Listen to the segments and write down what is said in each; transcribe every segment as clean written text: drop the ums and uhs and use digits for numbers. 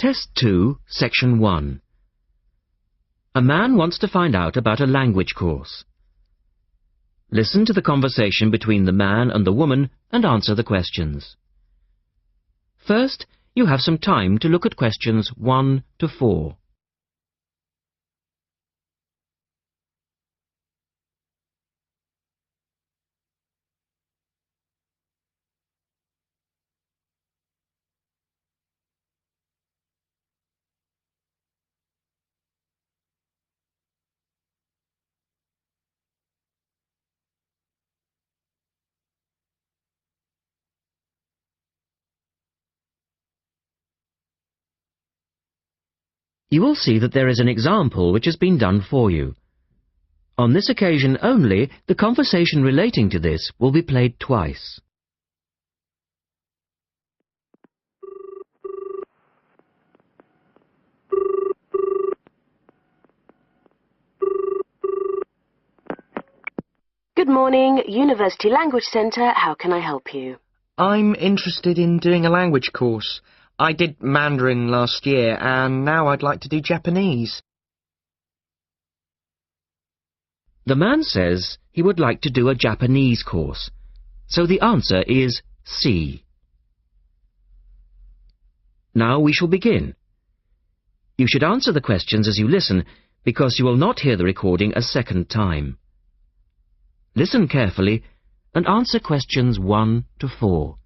Test 2, Section 1. A man wants to find out about a language course. Listen to the conversation between the man and the woman and answer the questions. First, you have some time to look at questions 1 to 4. You will see that there is an example which has been done for you. On this occasion only, the conversation relating to this will be played twice. Good morning, University Language Centre. How can I help you? I'm interested in doing a language course. I did Mandarin last year, and now I'd like to do Japanese. The man says he would like to do a Japanese course, so the answer is C. Now we shall begin. You should answer the questions as you listen, because you will not hear the recording a second time. Listen carefully and answer questions 1 to 4.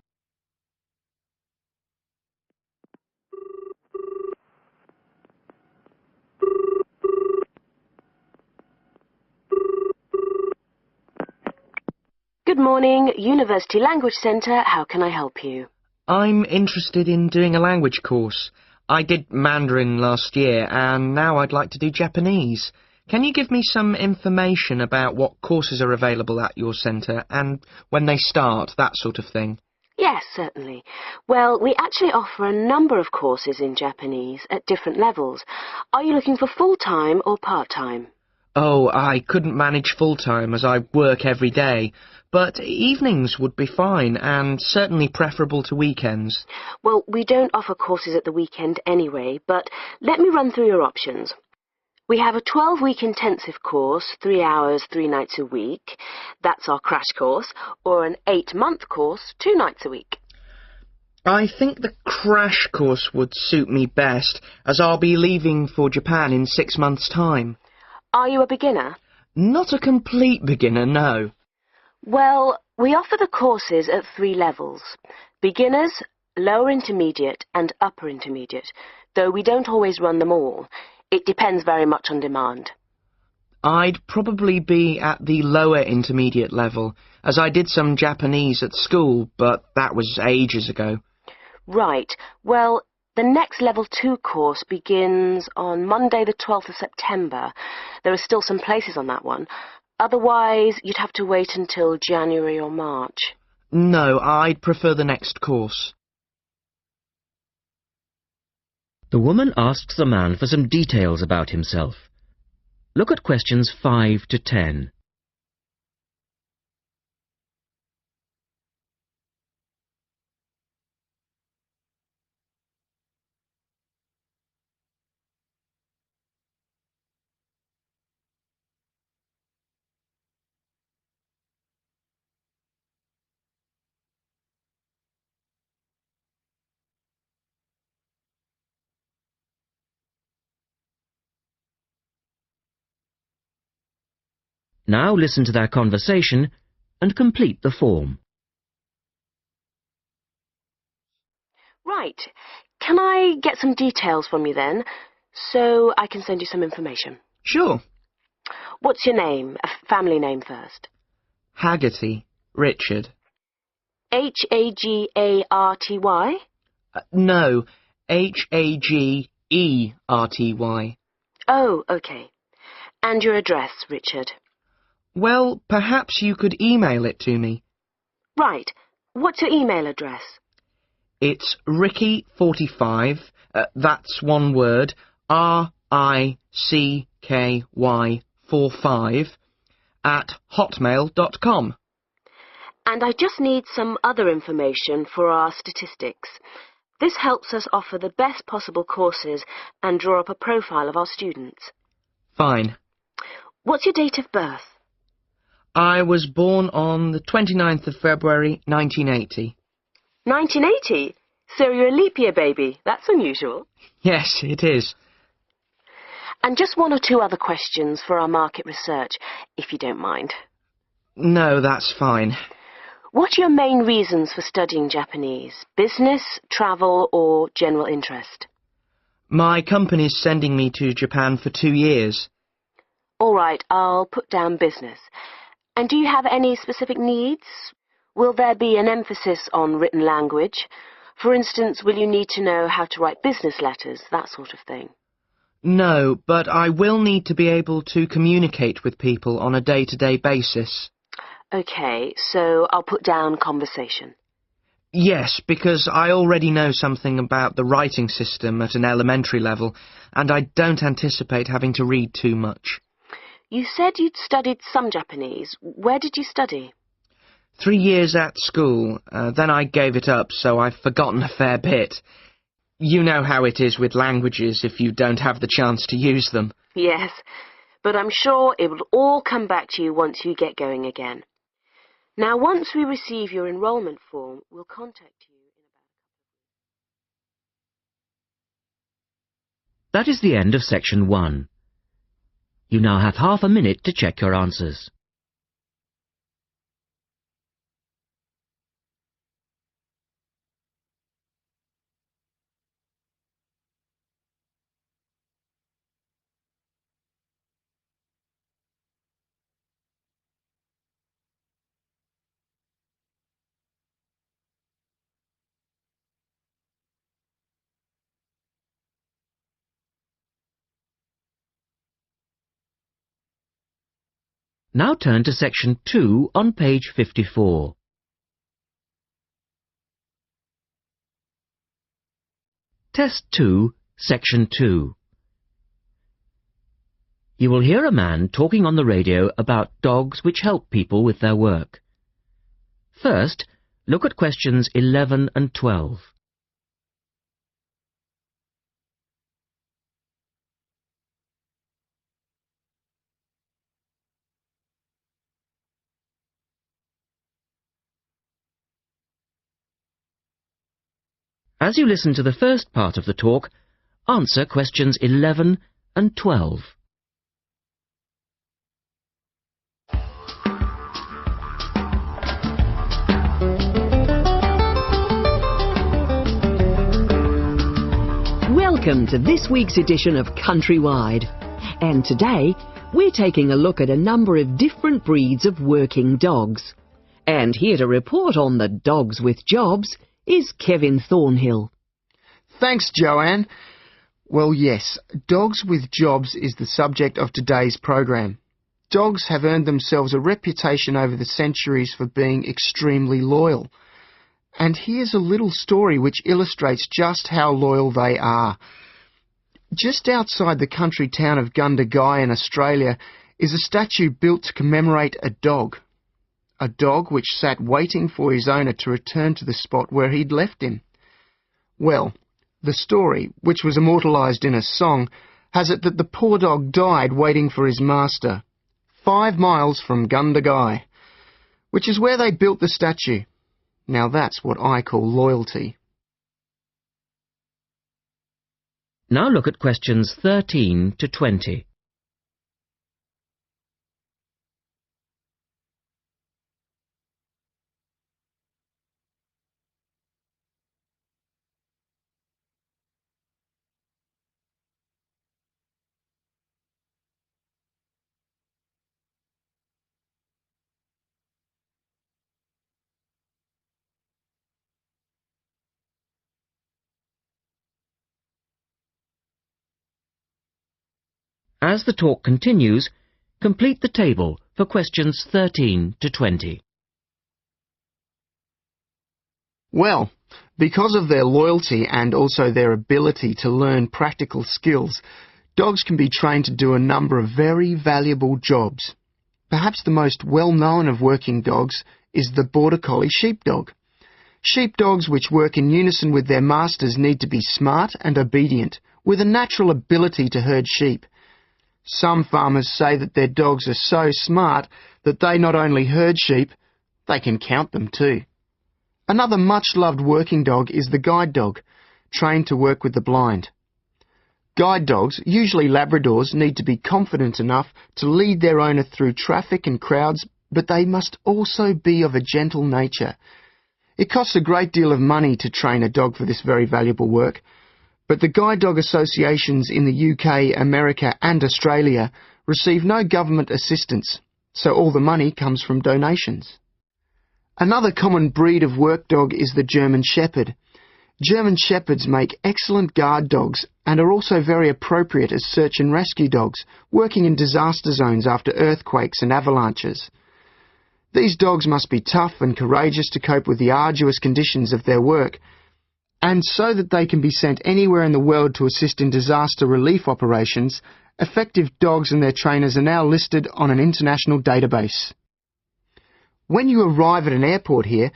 Good morning, University Language Centre. How can I help you? I'm interested in doing a language course. I did Mandarin last year, and now I'd like to do Japanese. Can you give me some information about what courses are available at your centre and when they start, that sort of thing? Yes, certainly. Well, we actually offer a number of courses in Japanese at different levels. Are you looking for full-time or part-time? Oh, I couldn't manage full-time as I work every day, but evenings would be fine and certainly preferable to weekends. Well, we don't offer courses at the weekend anyway, but let me run through your options. We have a 12-week intensive course, 3 hours, 3 nights a week. That's our crash course. Or an 8-month course, 2 nights a week. I think the crash course would suit me best, as I'll be leaving for Japan in 6 months' time. Are you a beginner? Not a complete beginner, no. Well, we offer the courses at 3 levels. Beginners, lower intermediate and upper intermediate, though we don't always run them all. It depends very much on demand. I'd probably be at the lower intermediate level, as I did some Japanese at school, but that was ages ago. Right. Well, the next Level 2 course begins on Monday the 12th of September. There are still some places on that one. Otherwise, you'd have to wait until January or March. No, I'd prefer the next course. The woman asks the man for some details about himself. Look at questions 5 to 10. Now listen to their conversation and complete the form. Right. Can I get some details from you then, so I can send you some information? Sure. What's your name? A family name first. Haggerty. Richard. Hagarty? No, Hagerty. Oh, okay. And your address, Richard? Well, perhaps you could email it to me. Right. What's your email address? It's Ricky45, that's one word, RICKY45, @hotmail.com. And I just need some other information for our statistics. This helps us offer the best possible courses and draw up a profile of our students. Fine. What's your date of birth? I was born on the 29th of February, 1980. 1980? So you're a leap year baby. That's unusual. Yes, it is. And just one or two other questions for our market research, if you don't mind. No, that's fine. What are your main reasons for studying Japanese? Business, travel, or general interest? My company's sending me to Japan for 2 years. All right, I'll put down business. And do you have any specific needs? Will there be an emphasis on written language? For instance, will you need to know how to write business letters, that sort of thing? No, but I will need to be able to communicate with people on a day-to-day basis. OK, so I'll put down conversation. Yes, because I already know something about the writing system at an elementary level, and I don't anticipate having to read too much. You said you'd studied some Japanese. Where did you study? 3 years at school, then I gave it up, so I've forgotten a fair bit. You know how it is with languages if you don't have the chance to use them. Yes, but I'm sure it will all come back to you once you get going again. Now, once we receive your enrolment form, we'll contact you in about... That is the end of section 1. You now have half a minute to check your answers. Now turn to section 2 on page 54. Test 2, section 2. You will hear a man talking on the radio about dogs which help people with their work. First, look at questions 11 and 12. As you listen to the first part of the talk, answer questions 11 and 12. Welcome to this week's edition of Countrywide. And today, we're taking a look at a number of different breeds of working dogs. And here to report on the dogs with jobs is Kevin Thornhill. Thanks, Joanne. Well, yes, dogs with jobs is the subject of today's program. Dogs have earned themselves a reputation over the centuries for being extremely loyal. And here's a little story which illustrates just how loyal they are. Just outside the country town of Gundagai in Australia is a statue built to commemorate a dog. A dog which sat waiting for his owner to return to the spot where he'd left him. Well, the story, which was immortalised in a song, has it that the poor dog died waiting for his master, 5 miles from Gundagai, which is where they built the statue. Now that's what I call loyalty. Now look at questions 13 to 20. As the talk continues, complete the table for questions 13 to 20. Well, because of their loyalty and also their ability to learn practical skills, dogs can be trained to do a number of very valuable jobs. Perhaps the most well-known of working dogs is the Border Collie sheepdog. Sheepdogs which work in unison with their masters need to be smart and obedient, with a natural ability to herd sheep. Some farmers say that their dogs are so smart that they not only herd sheep, they can count them too. Another much-loved working dog is the guide dog, trained to work with the blind. Guide dogs, usually Labradors, need to be confident enough to lead their owner through traffic and crowds, but they must also be of a gentle nature. It costs a great deal of money to train a dog for this very valuable work, but the guide dog associations in the UK, America and Australia receive no government assistance, so all the money comes from donations. Another common breed of work dog is the German Shepherd. German Shepherds make excellent guard dogs and are also very appropriate as search and rescue dogs, working in disaster zones after earthquakes and avalanches. These dogs must be tough and courageous to cope with the arduous conditions of their work, and so that they can be sent anywhere in the world to assist in disaster relief operations, effective dogs and their trainers are now listed on an international database. When you arrive at an airport here,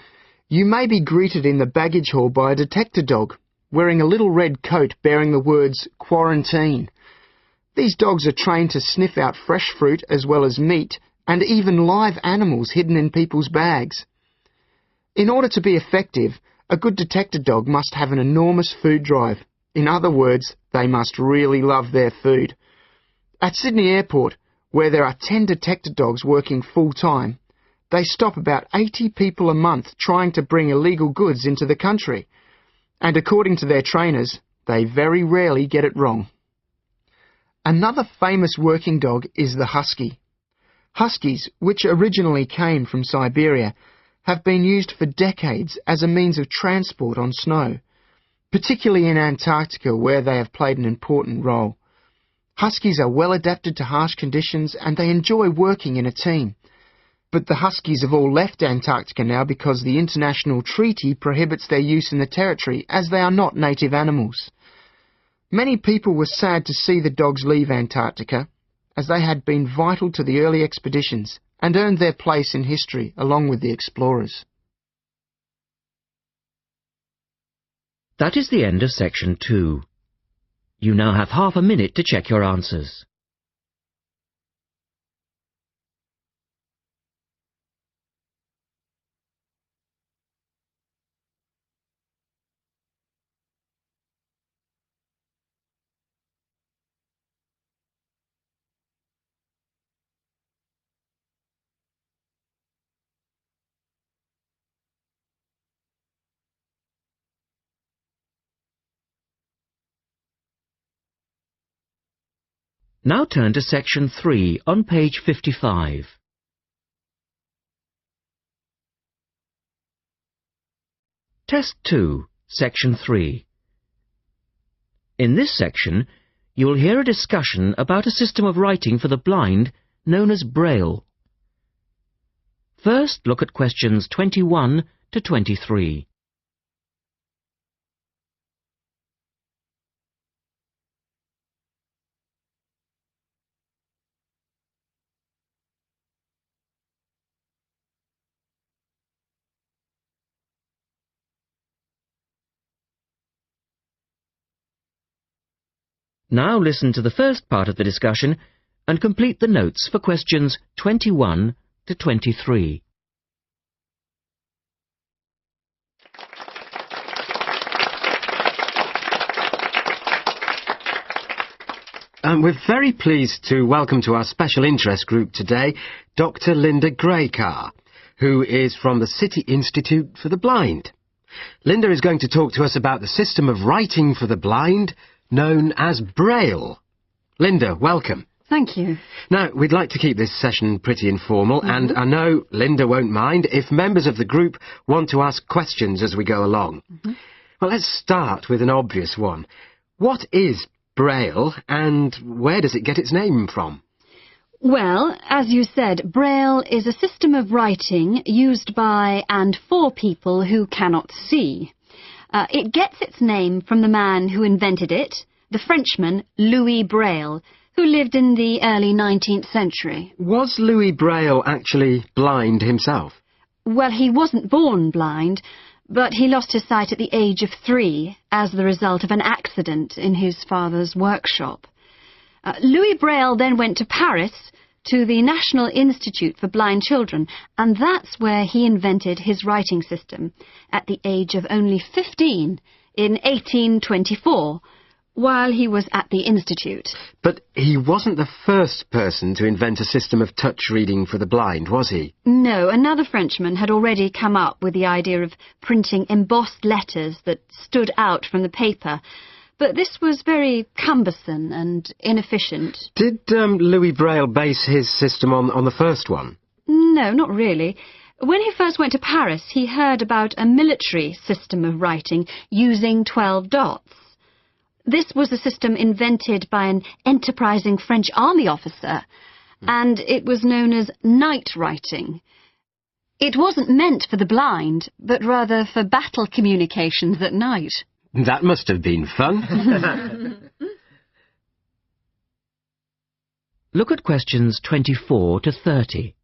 you may be greeted in the baggage hall by a detector dog, wearing a little red coat bearing the words "Quarantine." These dogs are trained to sniff out fresh fruit as well as meat, and even live animals hidden in people's bags. In order to be effective, a good detector dog must have an enormous food drive. In other words, they must really love their food. At Sydney Airport, where there are 10 detector dogs working full-time, they stop about 80 people a month trying to bring illegal goods into the country. And according to their trainers, they very rarely get it wrong. Another famous working dog is the husky. Huskies, which originally came from Siberia, have been used for decades as a means of transport on snow, particularly in Antarctica where they have played an important role. Huskies are well adapted to harsh conditions and they enjoy working in a team. But the huskies have all left Antarctica now because the international treaty prohibits their use in the territory as they are not native animals. Many people were sad to see the dogs leave Antarctica, as they had been vital to the early expeditions and earned their place in history along with the explorers. That is the end of section 2. You now have half a minute to check your answers. Now turn to section 3 on page 55. Test 2, section 3. In this section, you will hear a discussion about a system of writing for the blind known as Braille. First, look at questions 21 to 23. Now listen to the first part of the discussion and complete the notes for questions 21 to 23. We're very pleased to welcome to our special interest group today Dr. Linda Graycar, who is from the City Institute for the Blind. Linda is going to talk to us about the system of writing for the blind known as Braille. Linda, welcome. Thank you. Now, we'd like to keep this session pretty informal, and I know Linda won't mind if members of the group want to ask questions as we go along. Well, let's start with an obvious one. What is Braille, and where does it get its name from? Well, as you said, Braille is a system of writing used by and for people who cannot see. It gets its name from the man who invented it, the Frenchman Louis Braille, who lived in the early 19th century. Was Louis Braille actually blind himself? Well, he wasn't born blind, but he lost his sight at the age of 3 as the result of an accident in his father's workshop. Louis Braille then went to Paris to the National Institute for Blind Children, and that's where he invented his writing system at the age of only 15 in 1824, while he was at the Institute. But he wasn't the first person to invent a system of touch reading for the blind, was he? No, another Frenchman had already come up with the idea of printing embossed letters that stood out from the paper, but this was very cumbersome and inefficient. Did Louis Braille base his system on the first one? No, not really. When he first went to Paris, he heard about a military system of writing using 12 dots. This was a system invented by an enterprising French army officer, and it was known as night writing. It wasn't meant for the blind, but rather for battle communications at night. That must have been fun. Look at questions 24 to 30.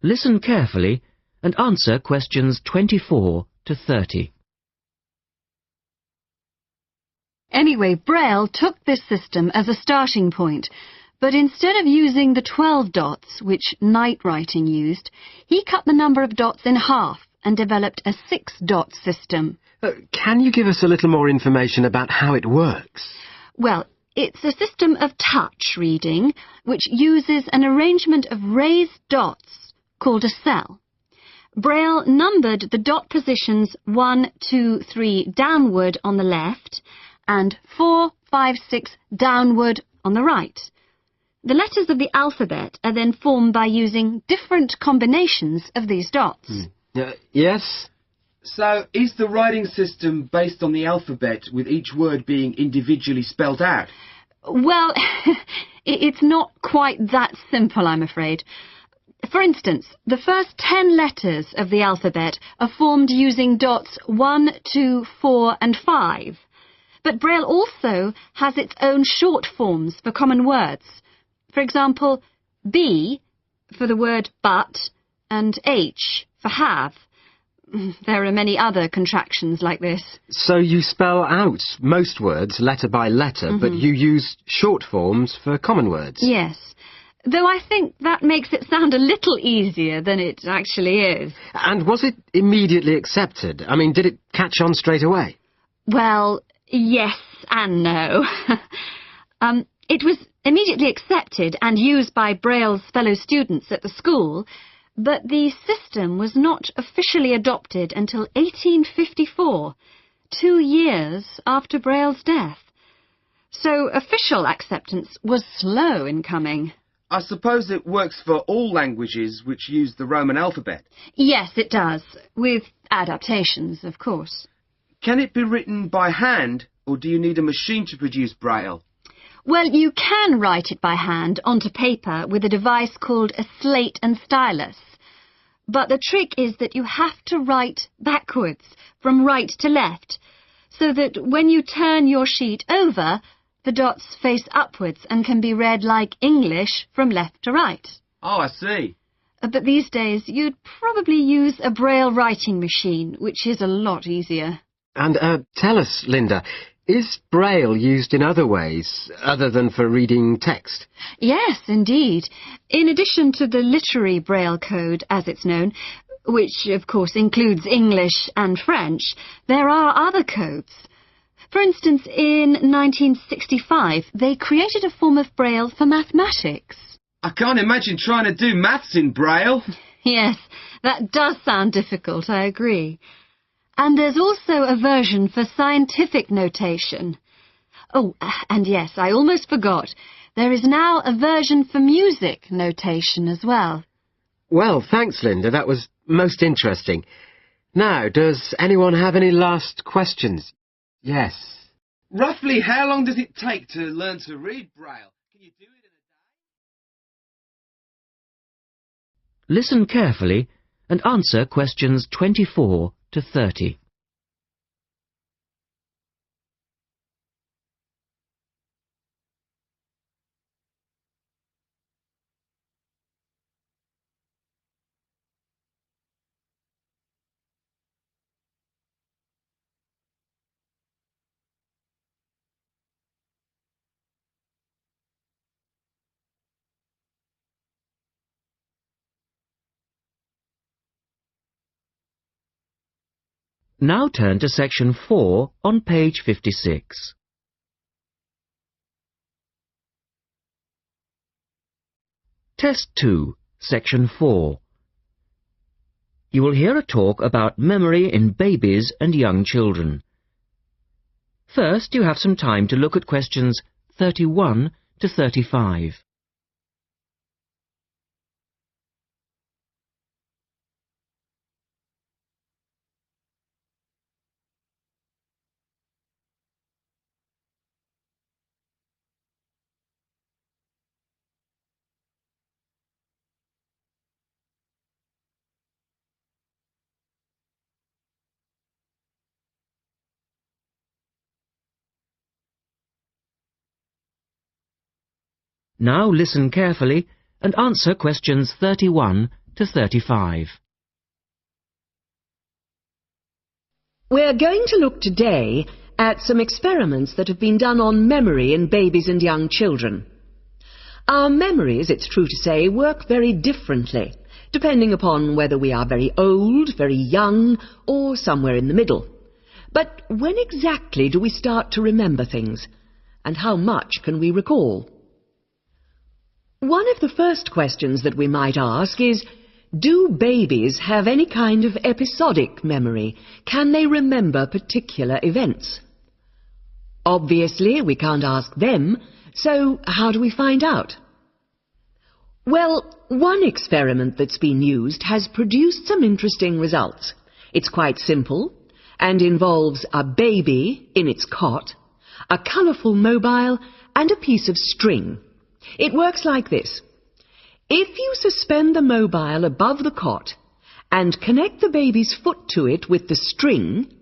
Listen carefully and answer questions 24 to 30. Anyway, Braille took this system as a starting point, but instead of using the 12 dots, which night writing used, he cut the number of dots in half and developed a 6-dot system. Can you give us a little more information about how it works? Well, it's a system of touch reading, which uses an arrangement of raised dots called a cell. Braille numbered the dot positions 1, 2, 3 downward on the left and 4, 5, 6 downward on the right. The letters of the alphabet are then formed by using different combinations of these dots. Yes? So, is the writing system based on the alphabet with each word being individually spelled out? Well, it's not quite that simple, I'm afraid. For instance, the first 10 letters of the alphabet are formed using dots 1, 2, 4 and 5. But Braille also has its own short forms for common words. For example, B for the word but and H for have. There are many other contractions like this. So you spell out most words letter by letter, but you use short forms for common words? Yes. Though I think that makes it sound a little easier than it actually is. And was it immediately accepted? I mean, did it catch on straight away? Well, yes and no. It was immediately accepted and used by Braille's fellow students at the school, but the system was not officially adopted until 1854, 2 years after Braille's death. So official acceptance was slow in coming. I suppose it works for all languages which use the Roman alphabet. Yes, it does, with adaptations, of course. Can it be written by hand, or do you need a machine to produce Braille? Well, you can write it by hand onto paper with a device called a slate and stylus. But the trick is that you have to write backwards, from right to left, so that when you turn your sheet over, the dots face upwards and can be read like English from left to right. Oh, I see. But these days, you'd probably use a Braille writing machine, which is a lot easier. And tell us, Linda, is Braille used in other ways, other than for reading text? Yes, indeed. In addition to the literary Braille code, as it's known, which of course includes English and French, there are other codes. For instance, in 1965, they created a form of Braille for mathematics. I can't imagine trying to do maths in Braille. Yes, that does sound difficult, I agree. And there's also a version for scientific notation. Oh, and yes, I almost forgot. There is now a version for music notation as well. Well, thanks, Linda. That was most interesting. Now, does anyone have any last questions? Yes. Roughly how long does it take to learn to read Braille? Can you do it in a day? Listen carefully and answer questions 24 to 30. Now turn to section 4 on page 56. Test 2, section 4. You will hear a talk about memory in babies and young children. First, you have some time to look at questions 31 to 35. Now listen carefully and answer questions 31 to 35. We're going to look today at some experiments that have been done on memory in babies and young children. Our memories, it's true to say, work very differently, depending upon whether we are very old, very young, or somewhere in the middle. But when exactly do we start to remember things? And how much can we recall? One of the first questions that we might ask is, do babies have any kind of episodic memory? Can they remember particular events? Obviously, we can't ask them, so how do we find out? Well, one experiment that's been used has produced some interesting results. It's quite simple and involves a baby in its cot, a colourful mobile, and a piece of string. It works like this. If you suspend the mobile above the cot and connect the baby's foot to it with the string,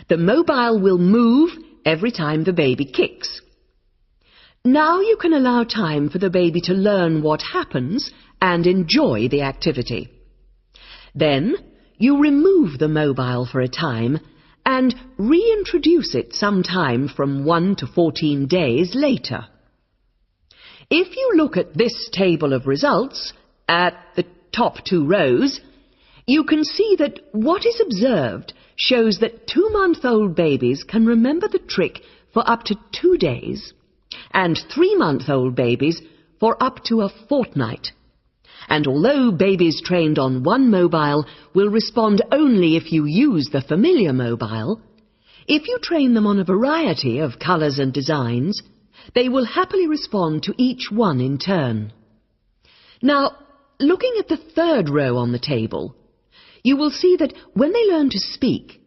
the mobile will move every time the baby kicks. Now you can allow time for the baby to learn what happens and enjoy the activity. Then you remove the mobile for a time and reintroduce it sometime from 1 to 14 days later. If you look at this table of results, at the top 2 rows, you can see that what is observed shows that 2-month-old babies can remember the trick for up to 2 days, and 3-month-old babies for up to a fortnight. And although babies trained on one mobile will respond only if you use the familiar mobile, if you train them on a variety of colours and designs, they will happily respond to each one in turn. Now, looking at the 3rd row on the table, you will see that when they learn to speak,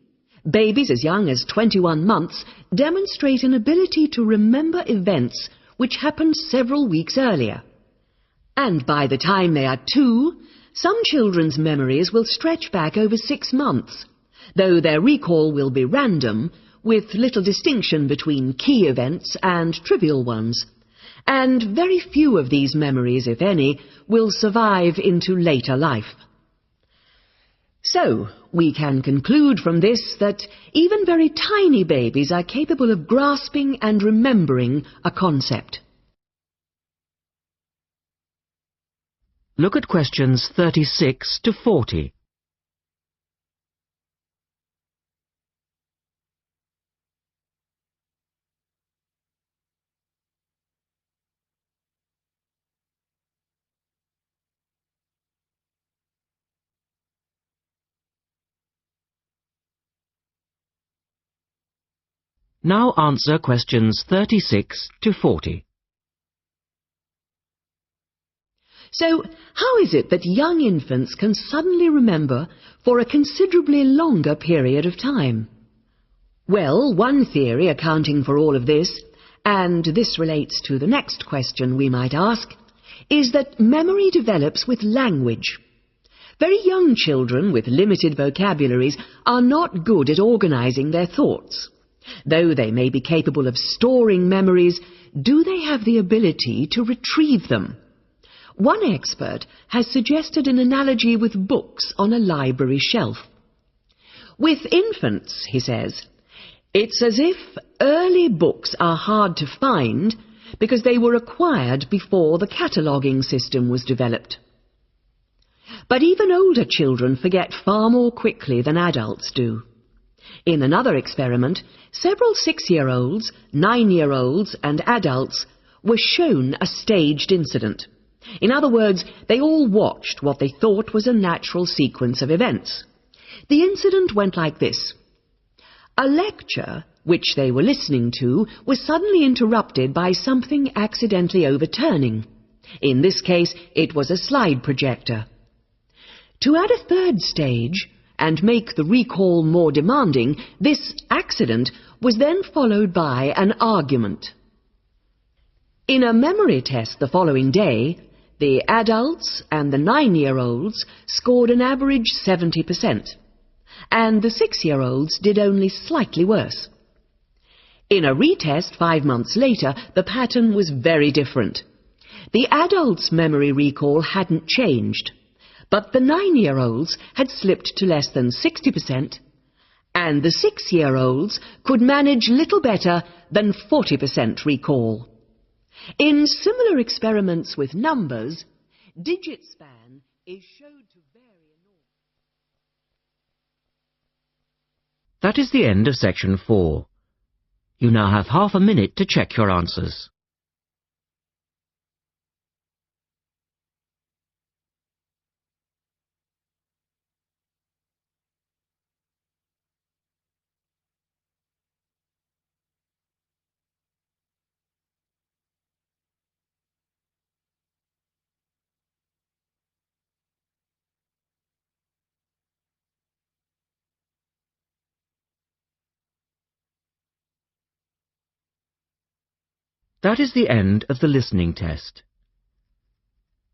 babies as young as 21 months demonstrate an ability to remember events which happened several weeks earlier. And by the time they are 2, some children's memories will stretch back over 6 months, though their recall will be random, with little distinction between key events and trivial ones, and very few of these memories, if any, will survive into later life. So, we can conclude from this that even very tiny babies are capable of grasping and remembering a concept. Look at questions 36 to 40. Now answer questions 36 to 40. So, how is it that young infants can suddenly remember for a considerably longer period of time? Well, one theory accounting for all of this, and this relates to the next question we might ask, is that memory develops with language. Very young children with limited vocabularies are not good at organizing their thoughts. Though they may be capable of storing memories, do they have the ability to retrieve them? One expert has suggested an analogy with books on a library shelf. With infants, he says, it's as if early books are hard to find because they were acquired before the cataloguing system was developed. But even older children forget far more quickly than adults do. In another experiment, several 6-year-olds, 9-year-olds and adults were shown a staged incident. In other words, they all watched what they thought was a natural sequence of events. The incident went like this. A lecture, which they were listening to, was suddenly interrupted by something accidentally overturning. In this case, it was a slide projector. To add a third stage, and make the recall more demanding, this accident was then followed by an argument. In a memory test the following day, the adults and the 9-year-olds scored an average 70%, and the 6-year-olds did only slightly worse. In a retest 5 months later, the pattern was very different. The adults' memory recall hadn't changed, but the 9-year-olds had slipped to less than 60%, and the 6-year-olds could manage little better than 40% recall. In similar experiments with numbers, digit span is shown to vary enormously. That is the end of section 4. You now have half a minute to check your answers. That is the end of the listening test.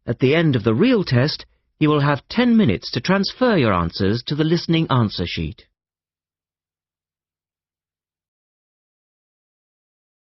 At the end of the real test, you will have 10 minutes to transfer your answers to the listening answer sheet.